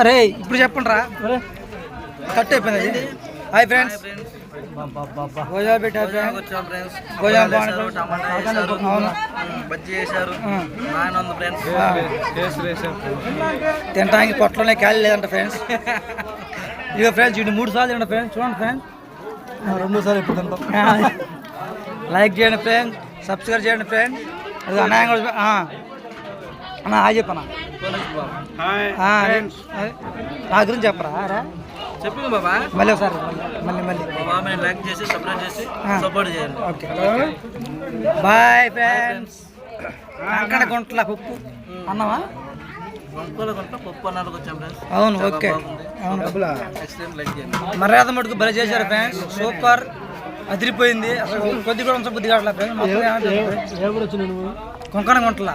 అరే ఇప్పుడు చెప్పండి రా, కట్ అయిపోయింది. హాయ్ ఫ్రెండ్స్, గోజా పెట్టా ఫ్రెండ్స్, గోజా తినడానికి పొట్టలోనే ఖాళీ లేదంట ఫ్రెండ్స్. ఇక ఫ్రెండ్స్ ఇటు 3 సార్లు తింటా ఫ్రెండ్స్. చూడండి ఫ్రెండ్స్, 2 సార్లు ఇప్పుడు తింటాం. లైక్ చేయండి ఫ్రెండ్స్, సబ్స్క్రైబ్ చేయండి ఫ్రెండ్స్. అది అన్నయ్య కూడా అన్న హాయ్ చెప్పనా, నా గురించి చెప్పరా చెప్పింది బాబా. మళ్ళీ ఒకసారి మళ్ళీ లైక్ చేసి సబ్స్క్రైబ్ చేసి సపోర్ట్ చేయండి. Okay bye friends. అక్కడ గుంటల పప్పు అన్నవా, పప్పు అన్నానికి వచ్చాం ఫ్రెండ్స్. అవును ఓకే అవును. మర్యాద మటుకు భలే చేశారు ఫ్రెండ్స్, సూపర్ అదిరిపోయింది. అసలు కొద్ది కూడా బుద్ధి కావట్లేదు ఫ్రెండ్స్. కొంకణ గుంటల